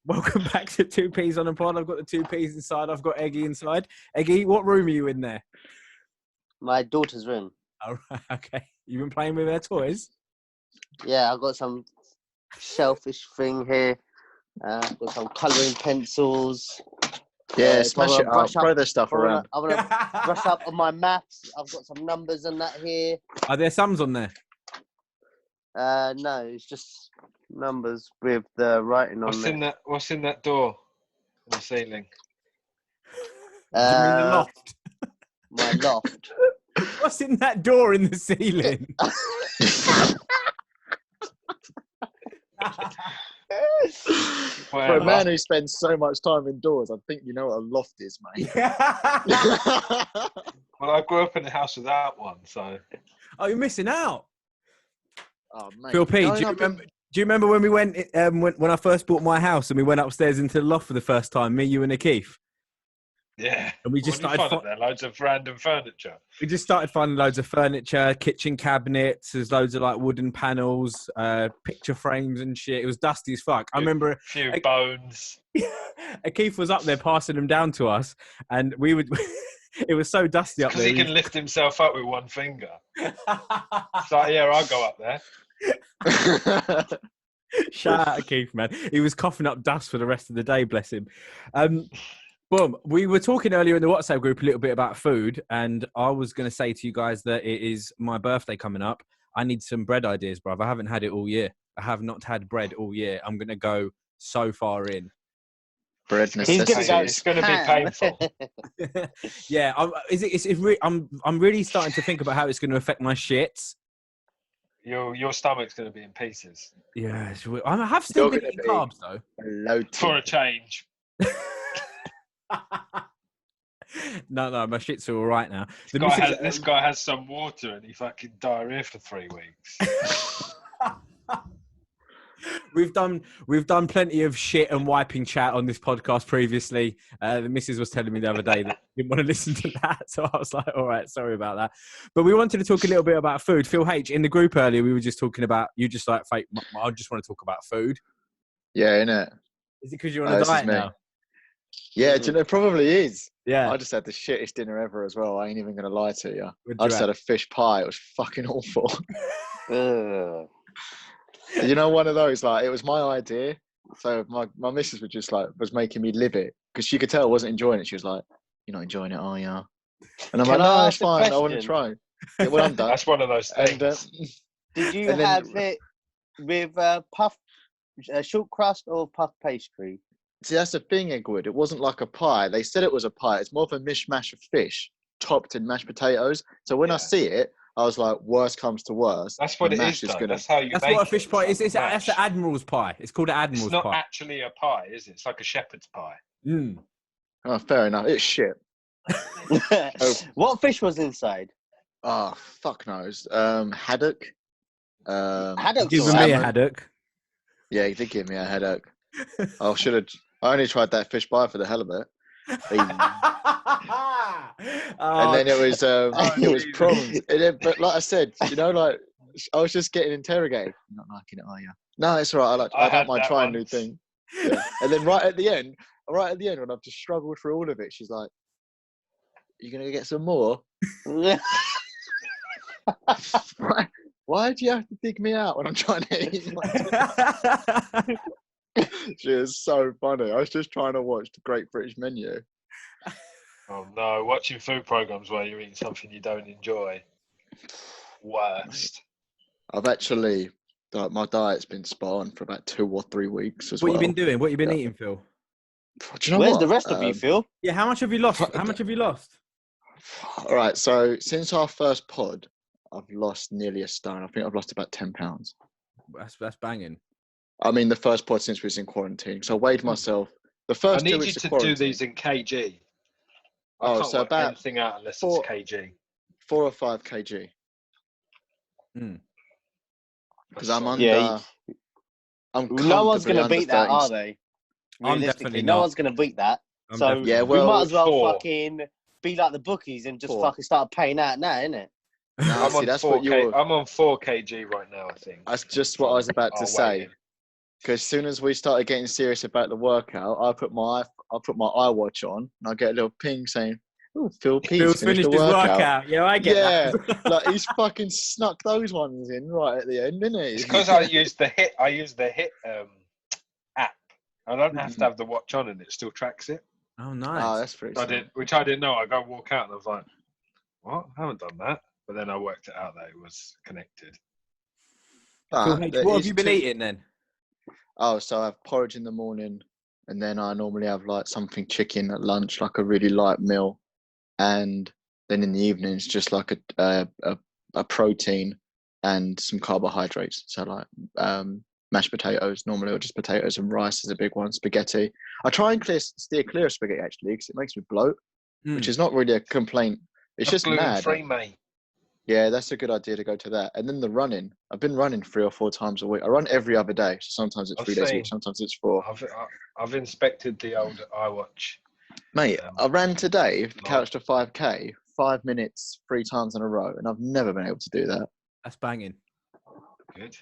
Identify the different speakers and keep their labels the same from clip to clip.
Speaker 1: Welcome back to Two Peas on a Pod. I've got the two peas inside. I've got Eggy inside. Eggy, what room are you in there?
Speaker 2: My daughter's room.
Speaker 1: Oh, right, okay. You've been playing with their toys?
Speaker 2: Yeah, I've got some shellfish thing here. I've got some colouring pencils.
Speaker 3: Yeah, smash it up. Throw their stuff around.
Speaker 2: I want to brush up on my maths. I've got some numbers and that here.
Speaker 1: Are there sums on there?
Speaker 2: No, it's just numbers with the writing on it.
Speaker 4: What's in that door on the ceiling?
Speaker 1: Do you mean the loft?
Speaker 2: My loft.
Speaker 1: What's in that door in the ceiling?
Speaker 3: For a man who spends so much time indoors, I think you know what a loft is, mate.
Speaker 4: Well, I grew up in a house without one, so.
Speaker 1: Oh, you're missing out.
Speaker 3: Oh, mate.
Speaker 1: Phil P, do you remember when we went when I first bought my house and we went upstairs into the loft for the first time, me, you, and Akeith?
Speaker 4: Yeah.
Speaker 1: And we just started
Speaker 4: there, loads of random furniture.
Speaker 1: We just started finding loads of furniture, kitchen cabinets. There's loads of like wooden panels, picture frames and shit. It was dusty as fuck. I remember
Speaker 4: a few bones.
Speaker 1: Akeith was up there passing them down to us, and we would. It was so dusty up there.
Speaker 4: Because he can lift himself up with one finger. So yeah, I'll go up there.
Speaker 1: Shout out to Keith, man. He was coughing up dust for the rest of the day, bless him. Boom. We were talking earlier in the WhatsApp group a little bit about food, and I was going to say to you guys that it is my birthday coming up. I need some bread ideas, bruv. I haven't had it all year. I have not had bread all year. I'm going to go so far in.
Speaker 3: Bread necessities.
Speaker 4: It's going to be painful.
Speaker 1: Yeah. I'm really starting to think about how it's going to affect my shits.
Speaker 4: Your stomach's going to be in pieces.
Speaker 1: Yeah. I have still been eating carbs, though.
Speaker 4: For a change.
Speaker 1: No, my shits are all right now.
Speaker 4: This guy has some water and he fucking diarrhea for 3 weeks.
Speaker 1: We've done plenty of shit and wiping chat on this podcast previously. The missus was telling me the other day that she didn't want to listen to that, so I was like, all right, sorry about that. But we wanted to talk a little bit about food. Phil H, in the group earlier, we were just talking about, you just like, fake, I just want to talk about food.
Speaker 3: Yeah, innit?
Speaker 1: Is it because you're on a diet now?
Speaker 3: Yeah, do you know, it probably is.
Speaker 1: Yeah.
Speaker 3: I just had the shittest dinner ever as well. I ain't even going to lie to you. I just had a fish pie. It was fucking awful. You know, one of those, like, it was my idea. So my missus was just like, was making me live it. Because she could tell I wasn't enjoying it. She was like, "You're not enjoying it, are you?" And I'm like, "No, it's fine. I want to try." Yeah, well, I'm done.
Speaker 4: That's one of those things.
Speaker 2: And, did you have it with puff, short crust or puff pastry?
Speaker 3: See, that's the thing, Edward. It wasn't like a pie. They said it was a pie. It's more of a mishmash of fish topped in mashed potatoes. So when I see it, I was like, worst comes to worst.
Speaker 4: That's what it is, though. That's how you make it.
Speaker 1: That's what a fish pie is. That's an admiral's pie. It's called an admiral's pie.
Speaker 4: It's not actually a pie, is it? It's like a shepherd's pie.
Speaker 1: Mm.
Speaker 3: Oh, fair enough. It's shit.
Speaker 2: What fish was inside?
Speaker 3: Oh, fuck knows. Haddock.
Speaker 2: Haddock.
Speaker 1: Giving me a haddock.
Speaker 3: Yeah, he did give me a haddock. I only tried that fish pie for the hell of it. And then it was prawns. But like I said, you know, like I was just getting interrogated. You're not liking it, are you? No, it's all right. I don't mind trying new things. Yeah. And then right at the end, when I've just struggled through all of it, she's like, "You gonna get some more?" Why do you have to dig me out when I'm trying to eat? She is so funny. I was just trying to watch the Great British Menu.
Speaker 4: Oh no, watching food programs where you're eating something you don't enjoy. Worst.
Speaker 3: I've actually, my diet's been spot on for about 2 or 3 weeks as well.
Speaker 1: What you been doing? What you been eating, Phil?
Speaker 3: Do you know
Speaker 2: Where's the rest of you, Phil?
Speaker 1: Yeah, how much have you lost? How much have you lost?
Speaker 3: All right, so since our first pod, I've lost nearly a stone. I think I've lost about 10 pounds.
Speaker 1: That's banging.
Speaker 3: I mean, the first pod since we was in quarantine. So I weighed myself. The first 2 weeks of quarantine.
Speaker 4: I need you to do these in kg.
Speaker 3: Oh, so about
Speaker 4: anything out unless it's kg.
Speaker 3: 4 or 5 kg. Because I'm under.
Speaker 2: Yeah, no one's going to beat that, are they?
Speaker 1: I'm definitely
Speaker 2: no
Speaker 1: not.
Speaker 2: one's going to beat that. So
Speaker 3: yeah,
Speaker 2: we might as well
Speaker 4: 4.
Speaker 2: fucking be like the bookies and just fucking start paying out now, innit?
Speaker 3: No,
Speaker 4: I'm on 4 kg right now, I think.
Speaker 3: That's just what I was about to say. Because as soon as we started getting serious about the workout, I put my iWatch on and I get a little ping saying, "Oh, Phil P's
Speaker 1: Phil's
Speaker 3: finished the
Speaker 1: his
Speaker 3: workout."
Speaker 1: workout. Yeah, I get that.
Speaker 3: Like he's fucking snuck those ones in right at the end, didn't he?
Speaker 4: It's because I use the Hit app. I don't have to have the watch on, and it still tracks it.
Speaker 1: Oh, nice.
Speaker 3: Oh, that's pretty.
Speaker 4: Which I didn't know. I go walk out, and I was like, "What? I haven't done that." But then I worked it out that it was connected.
Speaker 1: Phil H, what have you been eating then?
Speaker 3: Oh, so I have porridge in the morning, and then I normally have like something chicken at lunch, like a really light meal, and then in the evenings just like a protein and some carbohydrates. So like mashed potatoes normally, or just potatoes and rice is a big one. Spaghetti. I try and steer clear of spaghetti actually because it makes me bloat, which is not really a complaint. It's just mad.
Speaker 4: Gluten-free, mate.
Speaker 3: Yeah, that's a good idea to go to that. And then the running. I've been running 3 or 4 times a week. I run every other day. So sometimes it's 3 days a week, sometimes it's 4.
Speaker 4: I've inspected the old iWatch.
Speaker 3: Mate, I ran today, couch to 5K, 5 minutes, 3 times in a row, and I've never been able to do that.
Speaker 1: That's banging.
Speaker 4: Good.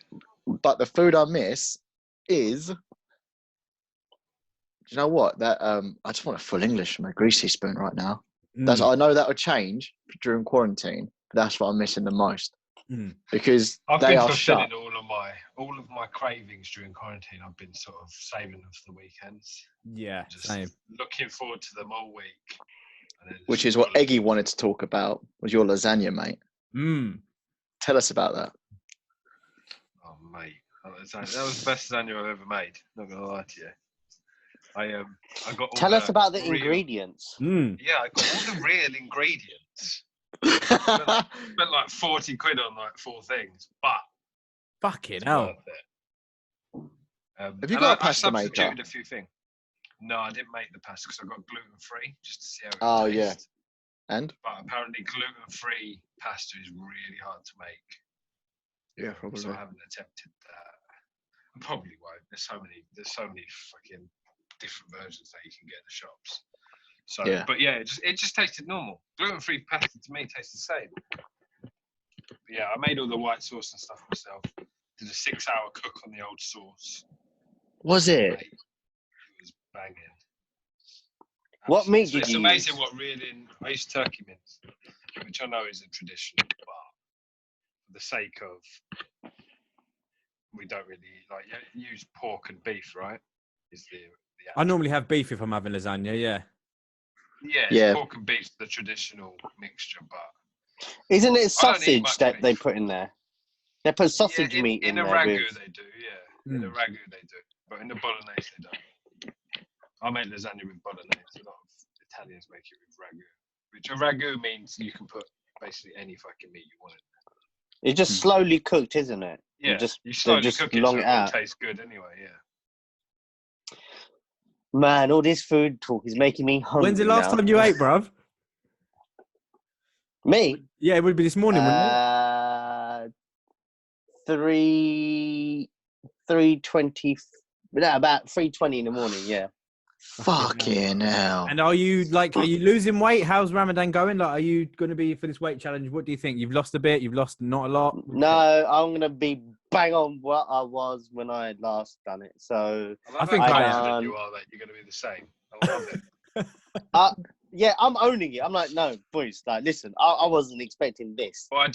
Speaker 3: But the food I miss is, do you know what? That I just want a full English from a greasy spoon right now. I know that will change during quarantine. That's what I'm missing the most because they are shut.
Speaker 4: All of my cravings during quarantine. I've been sort of saving them for the weekends.
Speaker 1: Yeah,
Speaker 4: just
Speaker 1: same.
Speaker 4: Looking forward to them all week.
Speaker 3: Which is what Eggy wanted to talk about. Was your lasagna, mate? Tell us about that.
Speaker 4: Oh, mate, that was the best lasagna I've ever made. Not gonna lie to you. I got.
Speaker 2: Tell us about the ingredients.
Speaker 4: Yeah, I got all the real ingredients. spent like 40 quid on like 4 things, but
Speaker 1: fucking hell.
Speaker 4: Worth it.
Speaker 3: Have you got a pasta maker?
Speaker 4: I substituted a few things. No, I didn't make the pasta because I got gluten-free just to see how it tastes.
Speaker 3: Yeah. And?
Speaker 4: But apparently gluten-free pasta is really hard to make.
Speaker 3: Yeah, probably.
Speaker 4: So I haven't attempted that. I probably won't. There's so many fucking different versions that you can get in the shops. So, yeah. But yeah, it just tasted normal. Gluten-free pasta to me tastes the same. But yeah, I made all the white sauce and stuff myself. Did a 6-hour cook on the old sauce.
Speaker 3: Was it?
Speaker 4: It was banging.
Speaker 2: What meat did you use?
Speaker 4: It's amazing what really... I used turkey mince, which I know is a tradition, but for the sake of... We don't really... Like, you use pork and beef, right? Is the
Speaker 1: I normally have beef if I'm having lasagna, yeah.
Speaker 4: Yeah, pork and beef's the traditional mixture, but...
Speaker 2: Isn't it sausage that they put in there? They put sausage meat in there.
Speaker 4: In a ragu they do, yeah. In a ragu they do. But in the bolognese they don't. I make lasagna with bolognese. A lot of Italians make it with ragu. Which a ragu means you can put basically any fucking meat you want in there.
Speaker 2: It's just slowly cooked, isn't it?
Speaker 4: Yeah, you slowly cook it so it tastes good anyway, yeah.
Speaker 2: Man, all this food talk is making me hungry.
Speaker 1: When's the last time you ate, bruv?
Speaker 2: Me?
Speaker 1: Yeah, it would be this morning, wouldn't it?
Speaker 2: 3:20. No, about 3:20 in the morning. Yeah.
Speaker 3: Fucking hell.
Speaker 1: And are you losing weight? How's Ramadan going? Like, are you going to be for this weight challenge? What do you think? You've lost a bit. You've lost not a lot.
Speaker 2: No, I'm going to be bang on what I was when I had last done it. So
Speaker 1: I think
Speaker 4: you are that you're going to be the same. I love it.
Speaker 2: Yeah, I'm owning it. I'm like, no, boys, like, listen, I wasn't expecting this.
Speaker 4: Well, I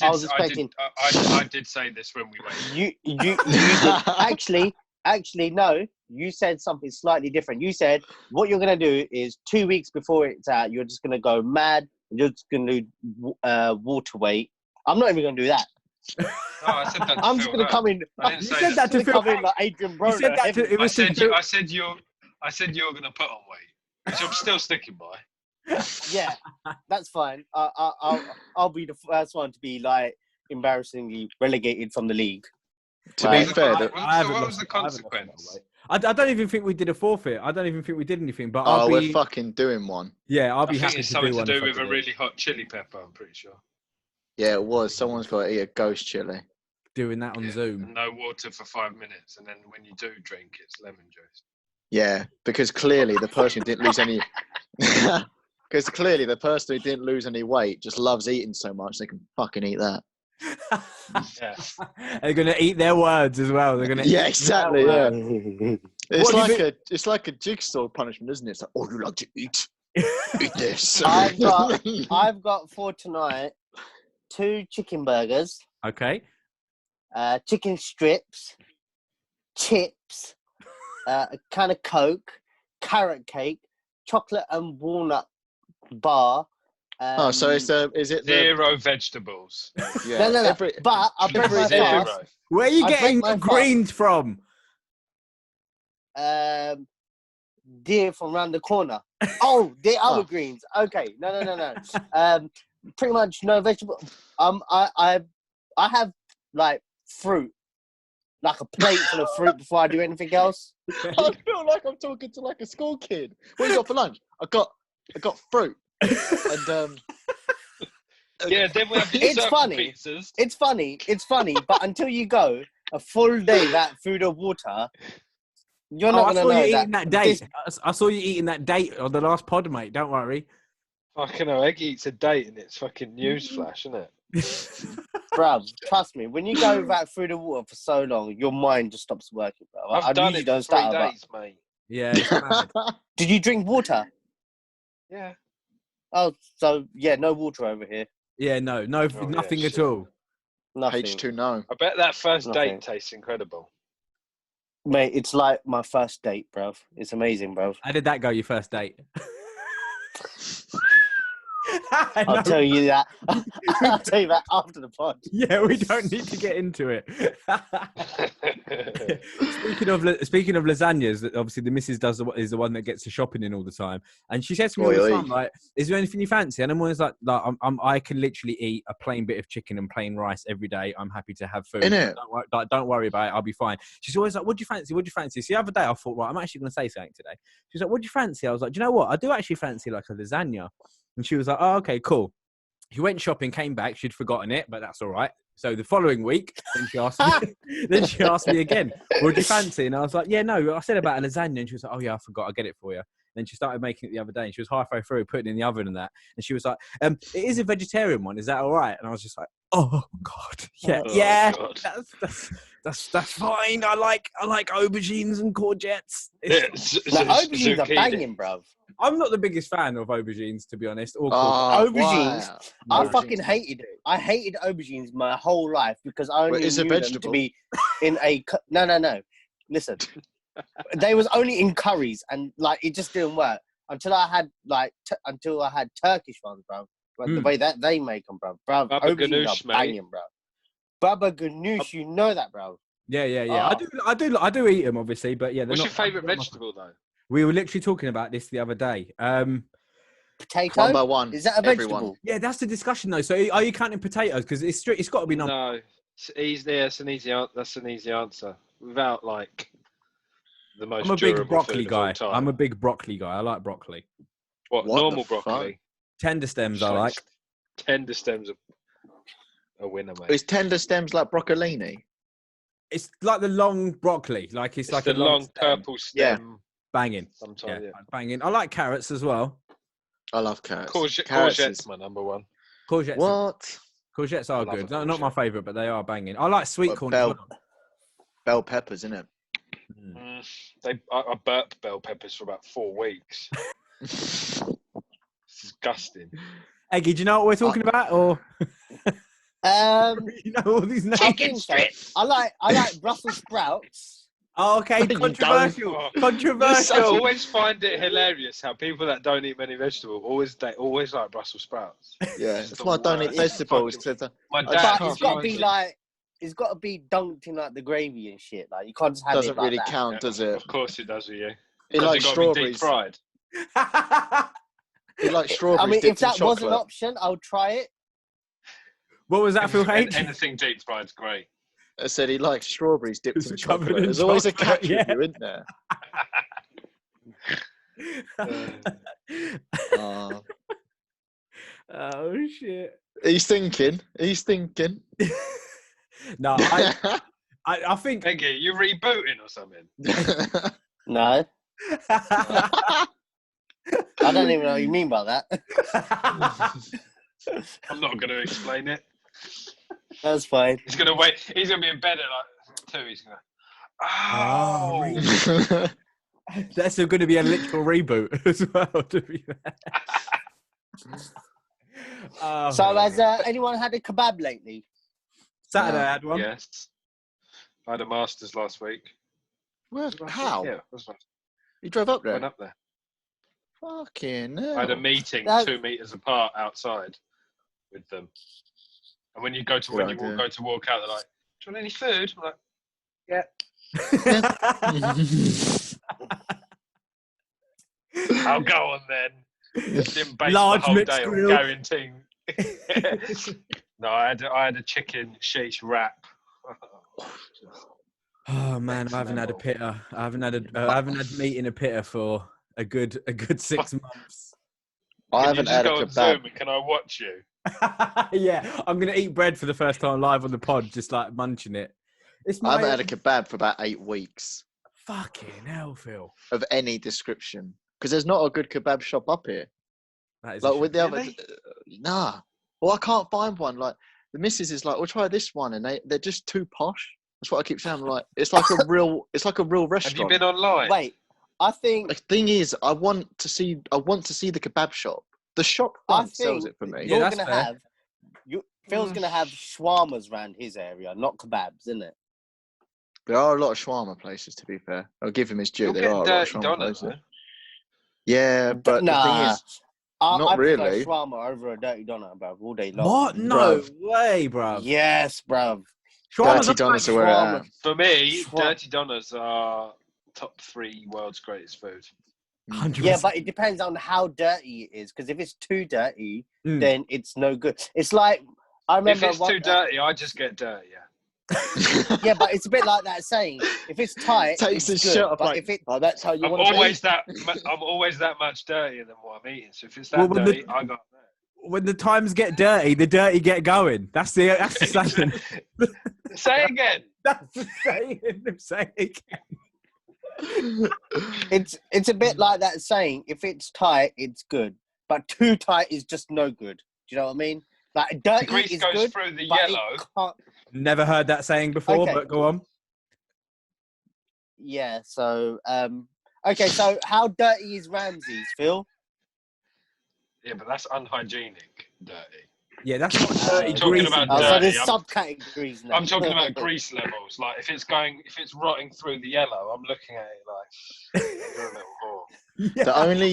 Speaker 4: did say this when we went.
Speaker 2: You did. Actually, no. You said something slightly different. You said what you're gonna do is 2 weeks before it's out, you're just gonna go mad. You're just gonna do water weight. I'm not even gonna do that.
Speaker 4: No, I said that.
Speaker 2: I'm just gonna come in.
Speaker 1: You said that to Phil.
Speaker 2: Like Adrian Broner.
Speaker 1: You said that to. It was
Speaker 4: I said you're gonna put on weight, which I'm still sticking by.
Speaker 2: Yeah, that's fine. I'll be the first one to be like embarrassingly relegated from the league.
Speaker 3: To be fair,
Speaker 4: what was the consequence?
Speaker 1: I don't even think we did a forfeit. I don't even think we did anything. But
Speaker 3: we're fucking doing one.
Speaker 1: Yeah, I'll be happy to do one.
Speaker 4: It's something to do with a really hot chili pepper, I'm pretty sure.
Speaker 3: Yeah, it was. Someone's got to eat a ghost chili.
Speaker 1: Doing that on Zoom.
Speaker 4: No water for 5 minutes, and then when you do drink, it's lemon juice.
Speaker 3: Yeah, because clearly the person who didn't lose any... Because clearly the person who didn't lose any weight just loves eating so much they can fucking eat that.
Speaker 4: Yeah.
Speaker 1: They're gonna eat their words as well. They're gonna
Speaker 3: Yeah,
Speaker 1: eat
Speaker 3: exactly.
Speaker 1: their
Speaker 3: Yeah.
Speaker 1: What do you
Speaker 3: It's like a jigsaw punishment, isn't it? It's like, oh, you like to eat? Eat this.
Speaker 2: I've got for tonight 2 chicken burgers,
Speaker 1: Okay.
Speaker 2: chicken strips, chips, a can of Coke, carrot cake, chocolate and walnut bar.
Speaker 3: So is it
Speaker 4: Zero vegetables.
Speaker 3: Yeah.
Speaker 2: No. But I break my
Speaker 4: Zero.
Speaker 2: fast.
Speaker 1: Where are you
Speaker 2: I
Speaker 1: getting
Speaker 2: break my
Speaker 1: the greens from?
Speaker 2: Deer from round the corner. Oh, the other greens. Okay, no. Pretty much no vegetable. I have like fruit, like a plate full of fruit before I do anything else.
Speaker 3: I feel like I'm talking to like a school kid. What you got for lunch? I got fruit. And
Speaker 4: Yeah, then we have these
Speaker 2: It's funny.
Speaker 4: pizzas.
Speaker 2: It's funny, but until you go a full day without food or water, you're not gonna know
Speaker 1: you
Speaker 2: that.
Speaker 1: eating that date. I saw you eating that date on the last pod, mate. Don't worry.
Speaker 4: Fucking hell, Eggy eats a date and it's fucking newsflash, isn't it?
Speaker 2: Bruv, trust me, when you go without food and water for so long, your mind just stops working, bro.
Speaker 4: I've done
Speaker 2: usually
Speaker 4: it
Speaker 2: don't
Speaker 4: for 3
Speaker 2: start, but-
Speaker 4: days, mate.
Speaker 1: Yeah. It's mad.
Speaker 2: Did you drink water?
Speaker 4: Yeah.
Speaker 2: Oh, so yeah, no water over here.
Speaker 1: Yeah. No.
Speaker 4: yeah,
Speaker 1: Nothing at
Speaker 4: shit.
Speaker 1: all.
Speaker 2: Nothing.
Speaker 3: H2 no.
Speaker 4: I bet that first
Speaker 2: Nothing.
Speaker 4: date tastes incredible.
Speaker 2: Mate, it's like my first date, bruv. It's amazing, bruv.
Speaker 1: How did that go? Your first date?
Speaker 2: I'll tell you that. I'll tell you that after the pod.
Speaker 1: Yeah, we don't need to get into it. Speaking of lasagnas, obviously the missus is the one that gets the shopping in all the time, and she says to me all the time, like, "Is there anything you fancy?" And I'm always like I can literally eat a plain bit of chicken and plain rice every day. I'm happy to have food. Don't worry about it. I'll be fine. She's always like, "What do you fancy? What do you fancy?" So the other day I thought, right, I'm actually going to say something today. She's like, "What do you fancy?" I was like, "Do you know what? I do actually fancy like a lasagna." And she was like, "Oh, okay, cool." She went shopping, came back. She'd forgotten it, but that's all right. So the following week, then she asked me again, "What do you fancy?" And I was like, "Yeah, no." I said about a lasagna, and she was like, "Oh yeah, I forgot. I'll get it for you." Then she started making it the other day, and she was halfway through putting it in the oven and that. And she was like, "It is a vegetarian one. Is that all right?" And I was just like, "Oh God, yeah,
Speaker 4: God.
Speaker 1: That's fine. I like aubergines and courgettes."
Speaker 2: Aubergines are banging, bruv.
Speaker 1: I'm not the biggest fan of aubergines, to be honest. Or
Speaker 2: aubergines.
Speaker 3: Wow.
Speaker 2: I fucking hated it. I hated aubergines my whole life because I only knew them to be in a... No. Listen. They was only in curries and like it just didn't work until I had Turkish ones, bro. Like, the way that they make them, bro.
Speaker 4: Baba
Speaker 2: Aubergines
Speaker 4: ganoush,
Speaker 2: are banging, bro. Baba ganoush, you know that, bro.
Speaker 1: Yeah.
Speaker 2: Oh.
Speaker 1: I do eat them, obviously, but yeah.
Speaker 4: What's your favourite vegetable, though?
Speaker 1: We were literally talking about this the other day.
Speaker 2: Potato?
Speaker 3: One by one.
Speaker 2: Is that a vegetable?
Speaker 3: Everyone.
Speaker 1: Yeah, that's the discussion though. So are you counting potatoes? Because it's got to be number.
Speaker 4: No, it's easy. Yeah, that's an easy answer. Without like the most.
Speaker 1: I'm a big
Speaker 4: durable
Speaker 1: broccoli
Speaker 4: food of
Speaker 1: guy.
Speaker 4: all time.
Speaker 1: I'm a big broccoli guy. I like broccoli.
Speaker 4: What normal broccoli?
Speaker 1: Tender stems I like.
Speaker 4: Tender stems are a winner, mate.
Speaker 3: Is tender stems like broccolini?
Speaker 1: It's like the long broccoli. Like it's like
Speaker 4: the
Speaker 1: a long stem.
Speaker 4: purple stem.
Speaker 1: Banging.
Speaker 4: Sometimes, yeah.
Speaker 1: Banging. I like carrots as well.
Speaker 3: I love carrots.
Speaker 4: Courgette's my number one.
Speaker 1: Courgettes.
Speaker 3: What?
Speaker 1: Courgettes are good. No, not my favourite, but they are banging. I like sweet corn as well.
Speaker 3: Bell peppers, isn't it?
Speaker 4: I burped bell peppers for about 4 weeks. It's disgusting.
Speaker 1: Eggy, do you know what we're talking about? Or you know all these names?
Speaker 2: I like Brussels sprouts.
Speaker 1: Oh, okay, controversial.
Speaker 4: I always find it hilarious how people that don't eat many vegetables always like Brussels sprouts.
Speaker 3: Yeah, that's why I don't eat vegetables.
Speaker 4: My
Speaker 2: But
Speaker 4: dad,
Speaker 2: it's got to be like, it's got to be dunked in like the gravy and shit. Like you can't just have
Speaker 3: doesn't
Speaker 2: it like
Speaker 3: really
Speaker 2: that.
Speaker 3: count, does it?
Speaker 4: Of course it does with you.
Speaker 3: It like
Speaker 4: strawberries. Deep fried.
Speaker 3: It like strawberries.
Speaker 2: I mean, if that was an
Speaker 3: chocolate.
Speaker 2: option, I would try it.
Speaker 1: What was that, Phil H?
Speaker 4: Anything deep fried is great.
Speaker 3: I said he likes strawberries dipped in
Speaker 1: covered
Speaker 3: chocolate.
Speaker 1: in
Speaker 3: There's always a
Speaker 1: chocolate,
Speaker 3: catch
Speaker 1: yeah.
Speaker 3: with you, isn't there?
Speaker 1: Oh shit!
Speaker 3: He's thinking.
Speaker 1: No, I think.
Speaker 4: Eggy, you rebooting or something?
Speaker 2: No, I don't even know what you mean by that.
Speaker 4: I'm not going to explain it.
Speaker 2: That's fine.
Speaker 4: He's gonna wait. He's gonna be in bed at like 2. He's gonna.
Speaker 1: That's going to be a literal reboot as well. To be fair.
Speaker 2: So has anyone had a kebab lately?
Speaker 1: Saturday I had one.
Speaker 4: Yes. I had a Masters last week.
Speaker 3: Where? How?
Speaker 4: Yeah.
Speaker 3: You drove up there?
Speaker 4: Went up there.
Speaker 3: Fucking hell.
Speaker 4: I had a meeting 2 meters apart outside with them. And when you go to walk out, they're like, "Do you want any food?" I'm like, "Yeah." I'll go on then. Didn't base
Speaker 1: Large
Speaker 4: the whole
Speaker 1: mixed
Speaker 4: day on
Speaker 1: grill.
Speaker 4: guaranteeing. No, I had a chicken sheesh wrap.
Speaker 1: Oh man, I haven't had a pitta. I haven't had meat in a pitta for a good 6 months.
Speaker 3: I haven't had a kebab.
Speaker 4: Zoom and can I watch you?
Speaker 1: Yeah, I'm gonna eat bread for the first time live on the pod, just like munching it.
Speaker 3: I haven't had a kebab for about 8 weeks.
Speaker 1: Fucking hell, Phil.
Speaker 3: Of any description, because there's not a good kebab shop up here.
Speaker 1: That is
Speaker 3: like with the
Speaker 4: really?
Speaker 3: other, nah. Well, I can't find one. Like the missus is like, "We'll try this one," and they're just too posh. That's what I keep saying. I'm like, it's like a real restaurant.
Speaker 4: Have you been online?
Speaker 2: Wait, I think
Speaker 3: the thing is, I want to see the kebab shop. The shop front sells it for me.
Speaker 2: You're gonna have Phil's gonna have shawarmas around his area, not kebabs, isn't it?
Speaker 3: There are a lot of shawarma places, to be fair. I'll give him his due. There are a lot of shawarma places. Yeah, but the thing is, not really.
Speaker 2: I prefer shawarma over a dirty doner, bruv, all day long.
Speaker 1: What? No way, bruv.
Speaker 2: Yes, bruv.
Speaker 3: Dirty doners are where I am.
Speaker 4: For me, dirty doners are top 3 world's greatest food.
Speaker 1: 100%.
Speaker 2: Yeah, but it depends on how dirty it is. Because if it's too dirty, then it's no good. It's like I remember.
Speaker 4: If it's too dirty, I just get dirtier.
Speaker 2: Yeah, but it's a bit like that saying. If it's tight,
Speaker 3: takes
Speaker 2: it's
Speaker 3: the
Speaker 2: good.
Speaker 3: shot.
Speaker 2: But
Speaker 3: Like,
Speaker 2: if it,
Speaker 3: that's how you
Speaker 4: I'm
Speaker 3: want to be.
Speaker 4: I'm always that much dirtier than what I'm eating. So if it's that dirty, I got that.
Speaker 1: When the times get dirty, the dirty get going. That's the saying.
Speaker 4: Say again.
Speaker 1: That's the saying. Say again.
Speaker 2: It's a bit like that saying. If it's tight, it's good. But too tight is just no good. Do you know what I mean? Like dirty
Speaker 4: The grease
Speaker 2: is
Speaker 4: goes
Speaker 2: good,
Speaker 4: through the
Speaker 2: but
Speaker 4: yellow.
Speaker 1: Never heard that saying before, but go on.
Speaker 2: Yeah. So okay. So how dirty is Ramsay's, Phil?
Speaker 4: Yeah, but that's unhygienic dirty.
Speaker 1: Yeah, that's not dirty.
Speaker 4: Talking about dirty.
Speaker 2: So there's subcategories now.
Speaker 4: I'm talking about grease levels. Like if it's rotting through the yellow, I'm looking at it like you're a little whore.
Speaker 1: Yeah.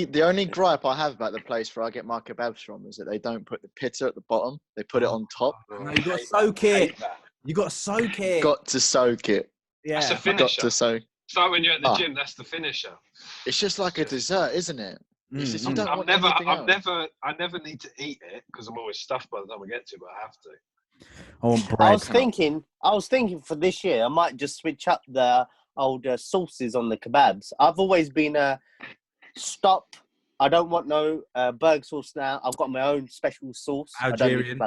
Speaker 3: The only gripe I have about the place where I get my kebabs from is that they don't put the pitta at the bottom. They put it on top.
Speaker 1: No, you got to soak it. You got to soak it.
Speaker 3: Got to soak it.
Speaker 1: Yeah.
Speaker 4: That's a finisher.
Speaker 3: Got to soak.
Speaker 4: It's like when you're at the gym. That's the finisher.
Speaker 3: It's just like a dessert, isn't it? It's just,
Speaker 4: I never need to eat it because I'm always stuffed by the time I get to, but I have to.
Speaker 1: I want bread.
Speaker 2: I was thinking for this year, I might just switch up the old sauces on the kebabs. I've always been stop. I don't want no burger sauce now. I've got my own special sauce.
Speaker 1: Algerian.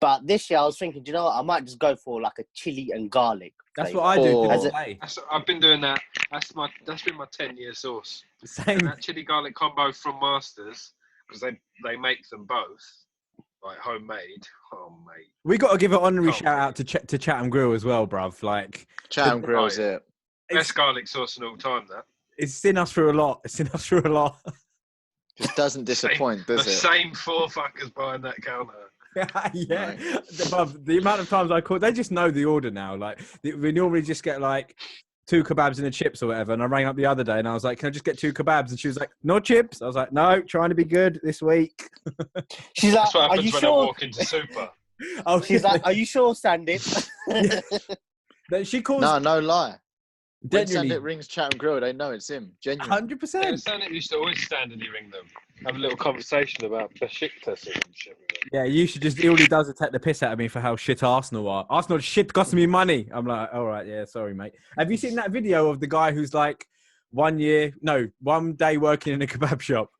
Speaker 2: But this year I was thinking, do you know what? I might just go for like a chili and garlic.
Speaker 1: That's
Speaker 2: flavor.
Speaker 1: what I do.
Speaker 4: I've been doing that. That's been my 10-year sauce.
Speaker 1: Same.
Speaker 4: And that chili garlic combo from Masters, because they make them both like homemade. Oh mate,
Speaker 1: We got to give an honorary shout out to Chatham Grill as well, bruv. Like
Speaker 3: Chatham Grill is it.
Speaker 4: Best garlic sauce in all time. That
Speaker 1: it's seen us through a lot.
Speaker 3: Just doesn't disappoint, does it?
Speaker 4: The same 4 fuckers behind that counter.
Speaker 1: Yeah, the amount of times I call, they just know the order now. Like we normally just get like 2 kebabs and the chips or whatever. And I rang up the other day and I was like, "Can I just get 2 kebabs?" And she was like, "No chips." I was like, "No, trying to be good this week."
Speaker 2: She's like,
Speaker 4: "That's what happens
Speaker 2: "Are you
Speaker 4: when
Speaker 2: sure?"
Speaker 4: I walk into Super.
Speaker 2: She's like, "Are you sure, Sandit?"
Speaker 1: She calls.
Speaker 3: No lie. When
Speaker 1: Genuinely.
Speaker 3: Sandit rings Chatham Grill, they know it's him. Genuinely.
Speaker 1: 100%.
Speaker 4: Sandit used to always stand and he ring them, have a little conversation about Besiktas and shit.
Speaker 1: Yeah, you should just. All he does is take the piss out of me for how shit Arsenal are. Arsenal shit costing me money. I'm like, all right, yeah, sorry, mate. Have you seen that video of the guy who's like 1 day working in a kebab shop?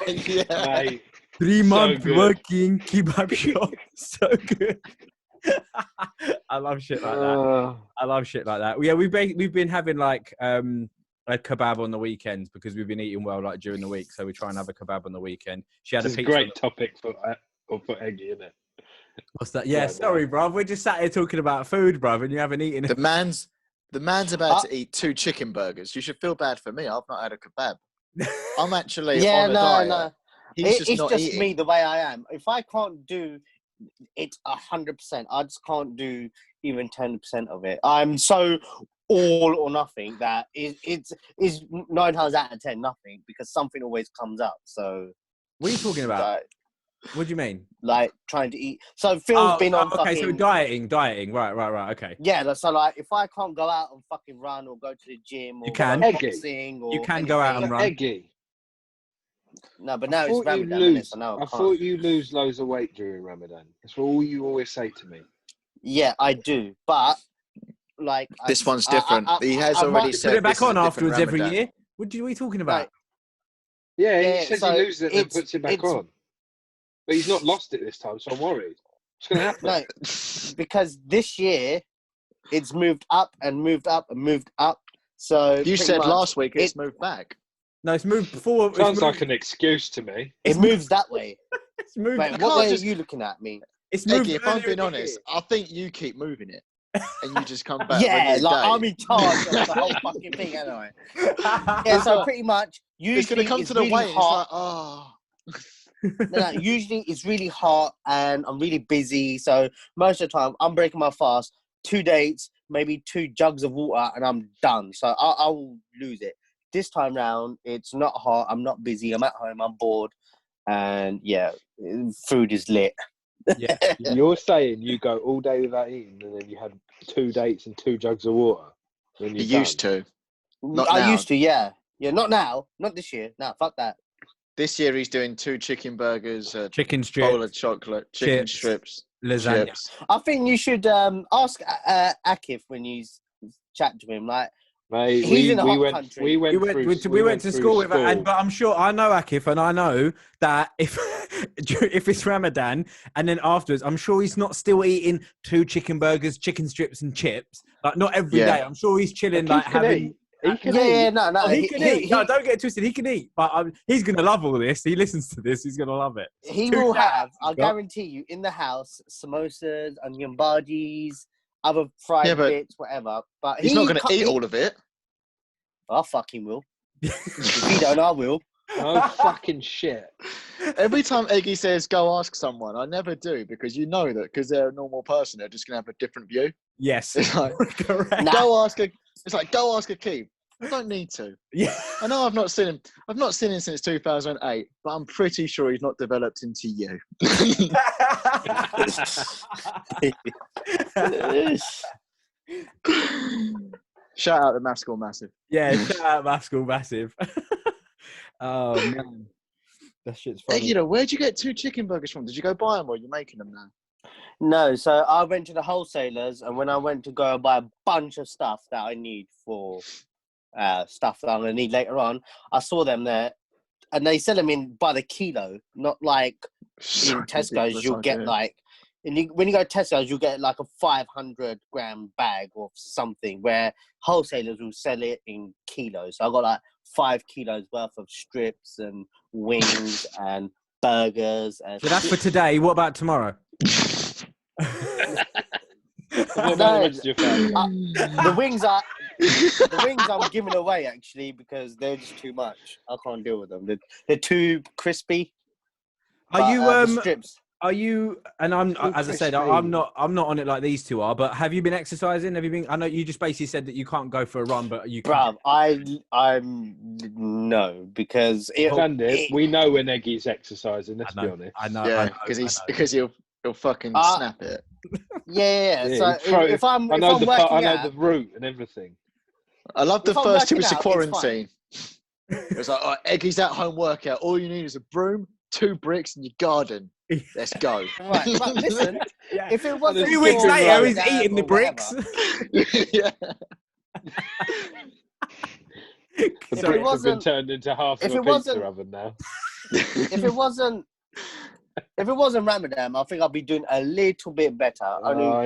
Speaker 3: Yeah.
Speaker 4: Mate,
Speaker 1: 3 months
Speaker 4: good.
Speaker 1: working kebab shop. So good. I love shit like that. Yeah, we've been having like a kebab on the weekends because we've been eating well like during the week. So we try and have a kebab on the weekend. She had
Speaker 4: it's a great topic for Eggy, isn't it?
Speaker 1: What's that? Yeah, sorry, bruv. We're just sat here talking about food, bruv, and you haven't eaten it.
Speaker 3: The man's about to eat 2 chicken burgers. You should feel bad for me. I've not had a kebab. I'm actually on a diet.
Speaker 2: No. It's just me the way I am. If I can't do it 100%, I just can't do even 10% of it. I'm so all or nothing that it's 9 times out of 10 nothing, because something always comes up. So
Speaker 1: what are you talking about? What do you mean?
Speaker 2: Like trying to eat. So Phil's been on
Speaker 1: okay,
Speaker 2: fucking...
Speaker 1: so dieting. Right, okay.
Speaker 2: Yeah, so like if I can't go out and fucking run or go to the gym or
Speaker 1: you can.
Speaker 2: boxing or
Speaker 1: you can go out and run.
Speaker 4: Eggy.
Speaker 2: No, but now it's Ramadan, so now I
Speaker 4: thought you lose loads of weight during Ramadan. That's all you always say to me.
Speaker 2: Yeah, I do, but like
Speaker 3: this one's different. He has already said
Speaker 1: put it back on afterwards every year. What are we talking about?
Speaker 4: Yeah, he says he loses it and puts it back on. But he's not lost it this time, so I'm worried. What's going to happen?
Speaker 2: No, because this year it's moved up and moved up and moved up. So
Speaker 3: you said last week it's moved back.
Speaker 1: No, it's moved forward.
Speaker 4: Sounds like an excuse to me.
Speaker 2: It moves that way.
Speaker 1: It's moved.
Speaker 2: Wait, what way are you looking at me?
Speaker 1: It's moved.
Speaker 3: Eggy, if I'm being honest, I think you keep moving it, and you just come back.
Speaker 2: Yeah, like I'm in charge of the whole fucking thing, anyway. Yeah, so pretty much. Usually
Speaker 3: it's gonna come to the
Speaker 2: really
Speaker 3: weight.
Speaker 2: Hot.
Speaker 3: It's like, oh.
Speaker 2: No, usually it's really hot and I'm really busy. So most of the time I'm breaking my fast. 2 dates, maybe 2 jugs of water, and I'm done. So I'll lose it. This time round, it's not hot. I'm not busy. I'm at home. I'm bored, and yeah, food is lit.
Speaker 1: Yeah.
Speaker 4: You're saying you go all day without eating, and then you have 2 dates and 2 jugs of water.
Speaker 3: You used to.
Speaker 2: I used to, yeah. Yeah, not now. Not this year. No, fuck that.
Speaker 3: This year he's doing 2 chicken burgers,
Speaker 1: chicken strips,
Speaker 3: bowl of chocolate, chicken strips,
Speaker 1: lasagna.
Speaker 3: Chips.
Speaker 2: I think you should ask Akif when you chat to him. Like,
Speaker 4: mate,
Speaker 2: he's in a hot country.
Speaker 1: We went to school with it, but I'm sure I know Akif, and I know that if it's Ramadan and then afterwards, I'm sure he's not still eating 2 chicken burgers, chicken strips, and chips. Like not every day. I'm sure he's chilling, like having.
Speaker 2: He can eat. No.
Speaker 1: He can eat. No, don't get it twisted. He can eat, but he's gonna love all this. He listens to this. He's gonna love it.
Speaker 2: He will have. I guarantee you, in the house, samosas, onion bhajis, other fried bits, whatever. But
Speaker 3: he's not gonna eat all of it.
Speaker 2: I fucking will. If he don't, I will.
Speaker 4: Oh fucking shit!
Speaker 3: Every time Eggy says go ask someone, I never do, because you know that because they're a normal person, they're just gonna have a different view.
Speaker 1: Yes,
Speaker 3: it's like
Speaker 1: correct.
Speaker 3: Go ask a. It's like go ask a Keith. I don't need to.
Speaker 1: Yeah,
Speaker 3: I know I've not seen him. I've not seen him since 2008, but I'm pretty sure he's not developed into you. Shout out to Maskell Massive.
Speaker 1: Yeah, shout out Maskell Massive. Oh man, that shit's funny.
Speaker 3: Hey, where'd you get 2 chicken burgers from? Did you go buy them or are you making them now?
Speaker 2: No, so I went to the wholesalers, and when I went to go and buy a bunch of stuff that I need for stuff that I'm going to need later on, I saw them there, and they sell them in by the kilo, not like in Tesco's. You'll get like, when you go to Tesco's, you'll get like a 500-gram bag or something, where wholesalers will sell it in kilos. So I got like 5 kilos worth of strips and wings and burgers. And
Speaker 1: so that's for today. What about tomorrow?
Speaker 2: The wings I'm giving away actually, because they're just too much. I can't deal with them. They're too crispy.
Speaker 1: Strips. Are you? And I'm, as I said, I'm not on it like these two are. But have you been exercising? Have you been? I know you just basically said that you can't go for a run, but you.
Speaker 2: Bruv, I'm no, because
Speaker 4: we know when Eggy's exercising. Let's be honest.
Speaker 1: I know.
Speaker 3: Yeah, because he'll fucking snap it.
Speaker 2: Yeah. So if I'm working out,
Speaker 4: I know the route and everything.
Speaker 3: I love the first 2 weeks of quarantine. It was like, Eggy's at home workout. All you need is a broom, 2 bricks, and your garden. Let's go.
Speaker 2: Right, but listen, if it wasn't
Speaker 1: 2 weeks later, he's eating the bricks.
Speaker 3: Yeah.
Speaker 4: The bricks have been turned into half of a pizza oven now.
Speaker 2: If it wasn't Ramadan, I think I'd be doing a little bit better.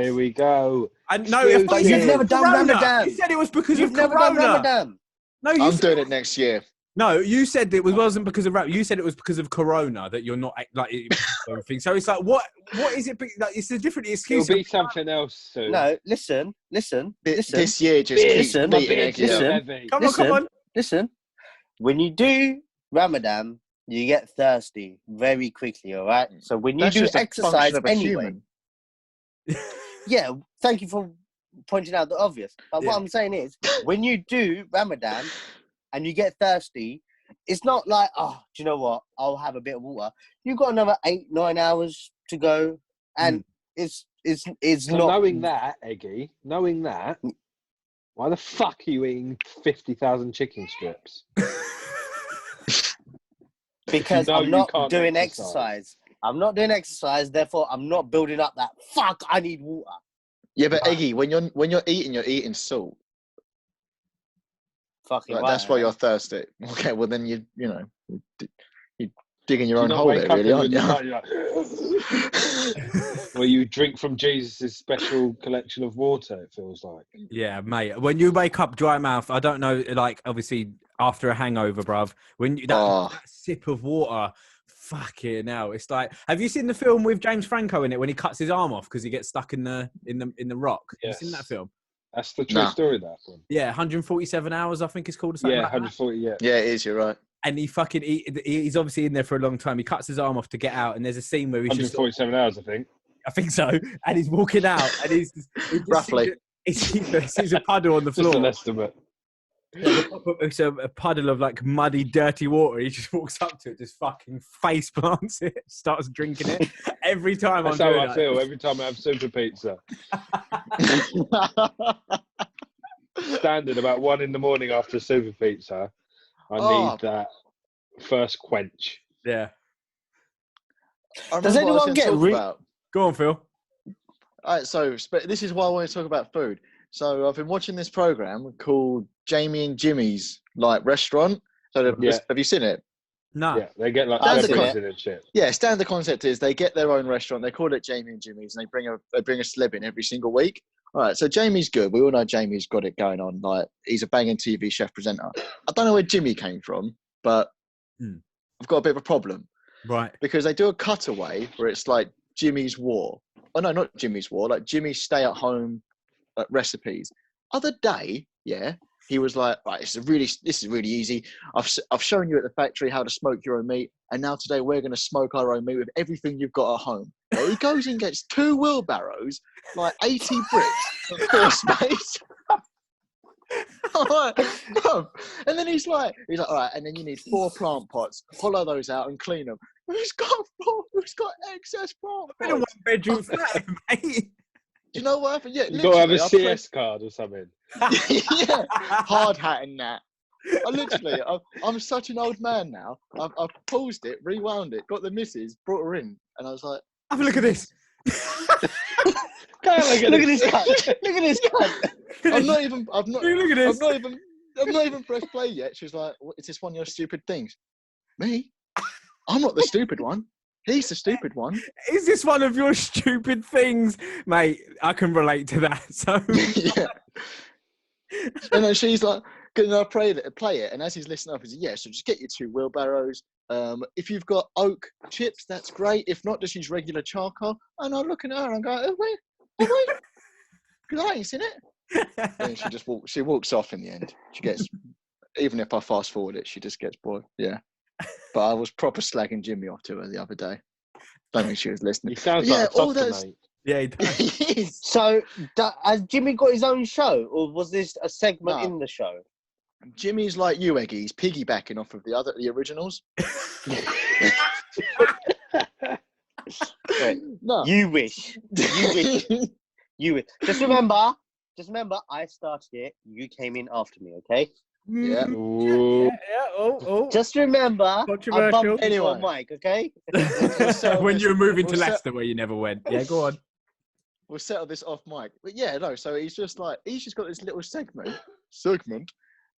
Speaker 4: Here we go.
Speaker 1: You've
Speaker 2: never done Ramadan.
Speaker 1: You said it was because
Speaker 2: you've never done Ramadan.
Speaker 1: No,
Speaker 3: I'm doing it next year.
Speaker 1: No, you said it wasn't because of rap. You said it was because of Corona that you're not like everything. So it's like, what is it? Like, it's a different excuse.
Speaker 5: It'll be something else soon.
Speaker 2: No, listen.
Speaker 3: This year just keeps beating Eggy up.
Speaker 1: Come on.
Speaker 2: Listen. When you do Ramadan, you get thirsty very quickly. All right. So when you do exercise anyway. Yeah. Thank you for pointing out the obvious. But what I'm saying is, when you do Ramadan and you get thirsty, it's not like, oh, do you know what? I'll have a bit of water. You've got another 8-9 hours to go, and it's
Speaker 5: so
Speaker 2: not.
Speaker 5: Knowing that, Eggy, why the fuck are you eating 50,000 chicken strips?
Speaker 2: Because I'm not doing exercise. I'm not doing exercise, therefore I'm not building up that. Fuck! I need water.
Speaker 3: Yeah, but Eggy, when you're eating salt.
Speaker 2: Fucking right,
Speaker 3: that's why you're thirsty. Okay, well then you're digging your own hole there, really, aren't you?
Speaker 5: Well, you drink from Jesus' special collection of water, it feels like.
Speaker 1: Yeah, mate. When you wake up dry mouth, I don't know, like, obviously, after a hangover, bruv, when that sip of water, fucking hell. It's like, have you seen the film with James Franco in it when he cuts his arm off because he gets stuck in the rock?
Speaker 5: Yes.
Speaker 1: Have you seen that film?
Speaker 5: That's the true story, that one.
Speaker 1: Yeah, 147 hours, I think it's called. Or
Speaker 5: yeah,
Speaker 1: like
Speaker 5: 140,
Speaker 1: that.
Speaker 3: Yeah, it is, you're right.
Speaker 1: And he's obviously in there for a long time. He cuts his arm off to get out, and there's a scene where he's
Speaker 5: 147 hours, I think.
Speaker 1: I think so. And he's walking out, and he
Speaker 3: roughly
Speaker 1: sees a puddle on the floor.
Speaker 5: Just an estimate.
Speaker 1: It's a puddle of like muddy, dirty water. He just walks up to it, just fucking face plants it, starts drinking it. Every time
Speaker 5: That's how I feel every time I have super pizza. Standing about 1 a.m. after super pizza, I need that first quench.
Speaker 1: Yeah.
Speaker 2: Does anyone get
Speaker 3: about?
Speaker 1: Go on, Phil.
Speaker 3: All right, so this is why I want to talk about food. So I've been watching this program called Jamie and Jimmy's restaurant. So have you seen it?
Speaker 1: No.
Speaker 5: Yeah, they get like celebrities in and shit.
Speaker 3: Yeah, standard concept is they get their own restaurant. They call it Jamie and Jimmy's, and they bring a celeb in every single week. All right, so Jamie's good. We all know Jamie's got it going on. Like, he's a banging TV chef presenter. I don't know where Jimmy came from, but I've got a bit of a problem.
Speaker 1: Right.
Speaker 3: Because they do a cutaway where it's like Jimmy's War. Oh no, not Jimmy's War. Like Jimmy's stay-at-home recipes. Other day, he was like, right, this is really easy. I've shown you at the factory how to smoke your own meat, and now today we're going to smoke our own meat with everything you've got at home. Yeah, he goes and gets 2 wheelbarrows, like 80 bricks for space. And then he's like, all right, and then you need 4 plant pots. Hollow those out and clean them. Who's got excess plant pots?
Speaker 1: In a 1-bedroom flat, mate.
Speaker 3: Do you know what happened? Yeah,
Speaker 5: you got to have a CS card or something.
Speaker 3: Yeah, hard hat and that. I'm such an old man now. I've paused it, rewound it, got the missus, brought her in, and I was like,
Speaker 1: have a look at this.
Speaker 2: Look at this cunt. Look at this cunt.
Speaker 3: I've not even pressed play yet. She was like, is this one of your stupid things? Me? I'm not the stupid one. He's the stupid one.
Speaker 1: Is this one of your stupid things? Mate, I can relate to that. So
Speaker 3: yeah. And then she's like, can I play it? And as he's listening up, he's like, yeah, so just get your 2 wheelbarrows. If you've got oak chips, that's great. If not, just use regular charcoal. And I'm looking at her and I'm going, oh, wait. Because I ain't seen it. And she walks off in the end. She gets, even if I fast forward it, she just gets bored. Yeah. But I was proper slagging Jimmy off to her the other day. Don't think she was listening.
Speaker 5: He sounds like a fucker, mate.
Speaker 1: Yeah, he does.
Speaker 2: So, has Jimmy got his own show, or was this a segment in the show?
Speaker 3: Jimmy's like you, Eggy. He's piggybacking off of the originals.
Speaker 2: No. You wish. You wish. Just remember, I started it. You came in after me, okay?
Speaker 3: Yeah.
Speaker 1: Yeah. Oh.
Speaker 2: Just remember, I bumped
Speaker 3: anyway.
Speaker 2: Mike, okay?
Speaker 1: When you were moving to Leicester, where you never went. Yeah, go on.
Speaker 3: We'll settle this off mic. But yeah, no. So he's just got this little segment,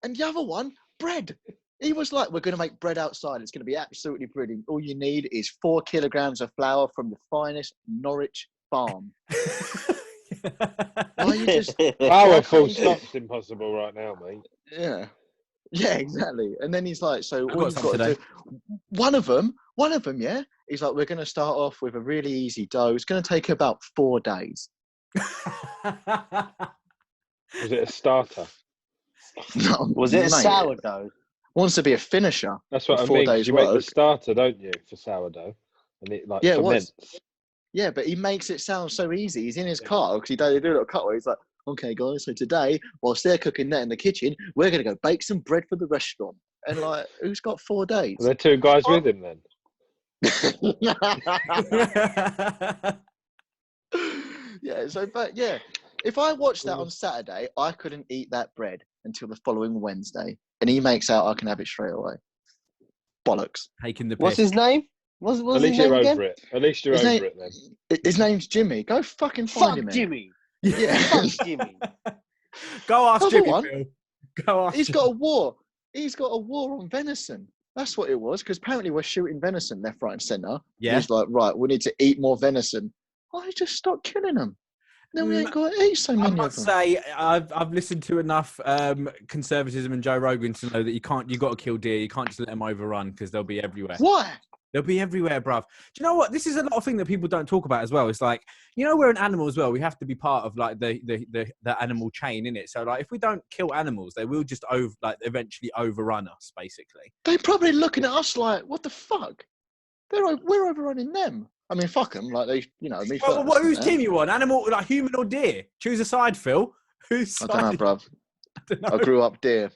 Speaker 3: and the other one, bread. He was like, we're going to make bread outside. It's going to be absolutely brilliant. All you need is 4 kilograms of flour from the finest Norwich farm.
Speaker 5: Power full stop's impossible right now, mate.
Speaker 3: Yeah. Yeah, exactly. And then he's like, so
Speaker 1: I've
Speaker 3: all
Speaker 1: got
Speaker 3: you've
Speaker 1: some
Speaker 3: got
Speaker 1: today.
Speaker 3: to do, one of them, yeah? He's like, we're going to start off with a really easy dough. It's going to take about 4 days.
Speaker 5: Was it a starter?
Speaker 3: No,
Speaker 2: Was it a
Speaker 3: mate,
Speaker 2: sourdough?
Speaker 3: Wants to be a finisher.
Speaker 5: That's what I
Speaker 3: 4
Speaker 5: mean. 'Cause
Speaker 3: days
Speaker 5: you
Speaker 3: work.
Speaker 5: make the starter, don't you, for sourdough? And it like ferments.
Speaker 3: Yeah, but he makes it sound so easy. He's in his car because he do a little cut where he's like, okay, guys, so today, whilst they're cooking that in the kitchen, we're going to go bake some bread for the restaurant. And like, who's got 4 days?
Speaker 5: Are there 2 guys with him then?
Speaker 3: Yeah, so, but yeah, if I watched that on Saturday, I couldn't eat that bread until the following Wednesday. And he makes out I can have it straight away. Bollocks.
Speaker 1: Taking the piss.
Speaker 2: What's his name? What's
Speaker 5: At least
Speaker 2: his
Speaker 5: you're
Speaker 2: name
Speaker 5: over
Speaker 2: again?
Speaker 5: it. At least you're over it then.
Speaker 3: His name's Jimmy. Go fucking find him.
Speaker 2: Fuck Jimmy.
Speaker 3: Yeah.
Speaker 2: Fuck Jimmy.
Speaker 1: Go ask
Speaker 3: Another
Speaker 1: Jimmy,
Speaker 3: one.
Speaker 1: Phil. Go ask
Speaker 3: He's
Speaker 1: Jimmy.
Speaker 3: got a war. He's got a war on venison. That's what it was, because apparently we're shooting venison left, right, and centre.
Speaker 1: Yeah.
Speaker 3: He's like, right, we need to eat more venison. Why just stop killing them? Then we ain't got to eat so many
Speaker 1: I
Speaker 3: of
Speaker 1: must
Speaker 3: them.
Speaker 1: say, I've listened to enough conservatism and Joe Rogan to know that you got to kill deer. You can't just let them overrun because they'll be everywhere.
Speaker 3: Why?
Speaker 1: They'll be everywhere, bruv. Do you know what? This is a lot of thing that people don't talk about as well. It's like, you know, we're an animal as well. We have to be part of like the animal chain, innit? So like, if we don't kill animals, they will just eventually overrun us, basically.
Speaker 3: They're probably looking at us like, what the fuck? We're overrunning them. I mean, fuck them. Like they, me
Speaker 1: Well,
Speaker 3: first.
Speaker 1: whose team you on? Animal, like human or deer? Choose a side, Phil. Whose side?
Speaker 3: I don't know, bruv. I grew up deer.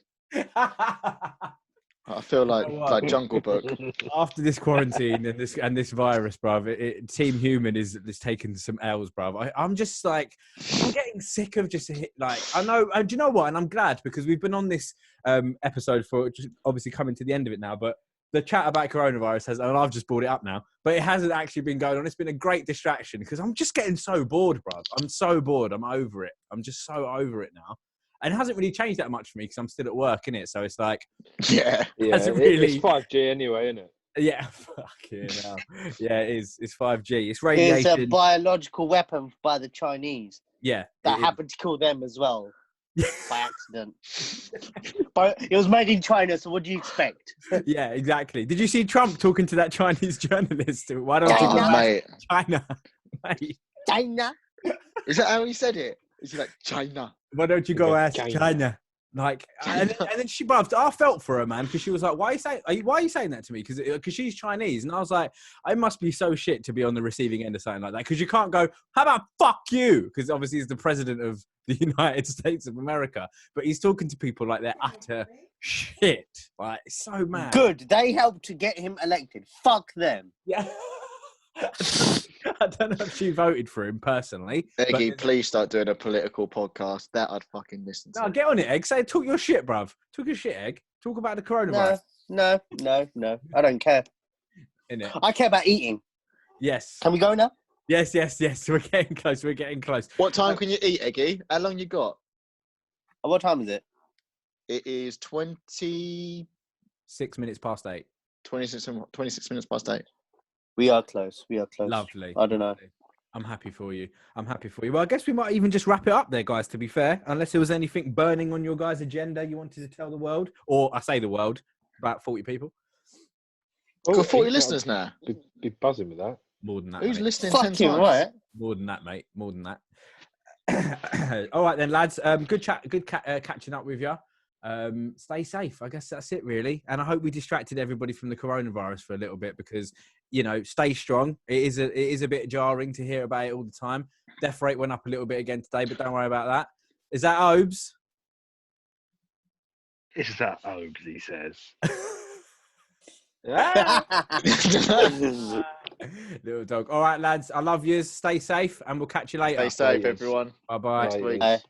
Speaker 3: I feel like Jungle Book.
Speaker 1: After this quarantine and this virus, bruv, Team Human is taking some L's, bruv. I'm just like, I'm getting sick of just like, I know, and do you know what? And I'm glad because we've been on this episode for just obviously coming to the end of it now, but the chat about coronavirus and I've just brought it up now, but it hasn't actually been going on. It's been a great distraction because I'm just getting so bored, bruv. I'm so bored. I'm over it. I'm just so over it now. And it hasn't really changed that much for me because I'm still at work, innit? So it's like...
Speaker 3: Yeah.
Speaker 5: It's 5G anyway, isn't it?
Speaker 1: Yeah, fucking hell. Yeah, it is. It's 5G. It's radiation.
Speaker 2: It's a biological weapon by the Chinese.
Speaker 1: Yeah.
Speaker 2: That happened to kill them as well. By accident. But it was made in China, so what do you expect?
Speaker 1: Yeah, exactly. Did you see Trump talking to that Chinese journalist? Why don't
Speaker 2: China.
Speaker 1: you go
Speaker 3: mate.
Speaker 1: China? Mate.
Speaker 2: China.
Speaker 3: Is that how he said it? Is he like, China?
Speaker 1: Why don't you go ask
Speaker 5: China.
Speaker 1: China? Like, and then she buffed. I felt for her, man, because she was like, why are you saying that to me? Because she's Chinese. And I was like, I must be so shit to be on the receiving end of something like that. Because you can't go, how about fuck you? Because obviously he's the president of the United States of America. But he's talking to people like they're utter shit. Like, it's so mad.
Speaker 2: Good. They helped to get him elected. Fuck them.
Speaker 1: Yeah. I don't know if she voted for him personally.
Speaker 3: Eggy, please start doing a political podcast. That I'd fucking listen to.
Speaker 1: No, get on it, Egg. Say, talk your shit, bruv. Talk your shit, Egg. Talk about the coronavirus.
Speaker 2: No. I don't care.
Speaker 1: Innit?
Speaker 2: I care about eating.
Speaker 1: Yes.
Speaker 2: Can we go now?
Speaker 1: Yes. We're getting close.
Speaker 3: What time can you eat, Eggy? How long you got?
Speaker 2: What time is it?
Speaker 3: It is 26
Speaker 1: 6 minutes past 8.
Speaker 3: 26 minutes past 8.
Speaker 2: We are close.
Speaker 1: Lovely.
Speaker 2: I don't know.
Speaker 1: I'm happy for you. Well, I guess we might even just wrap it up there, guys, to be fair. Unless there was anything burning on your guys' agenda you wanted to tell the world. Or I say the world, about 40 people.
Speaker 3: We've got 40 listeners now.
Speaker 5: Be buzzing with that.
Speaker 1: More than that,
Speaker 3: Who's
Speaker 1: mate.
Speaker 3: listening 10
Speaker 2: Fucking
Speaker 3: times?
Speaker 2: right.
Speaker 1: More than that, mate. More than that. All right then, lads. Good chat. Good catching up with you. Stay safe. I guess that's it, really. And I hope we distracted everybody from the coronavirus for a little bit because, stay strong. It is a bit jarring to hear about it all the time. Death rate went up a little bit again today, but don't worry about that. Is that Obes?
Speaker 5: Is that Obes, he says.
Speaker 1: Little dog. All right, lads. I love yous. Stay safe, and we'll catch you later.
Speaker 3: Stay safe, everyone.
Speaker 1: Bye-bye.
Speaker 3: Next week.
Speaker 2: Bye.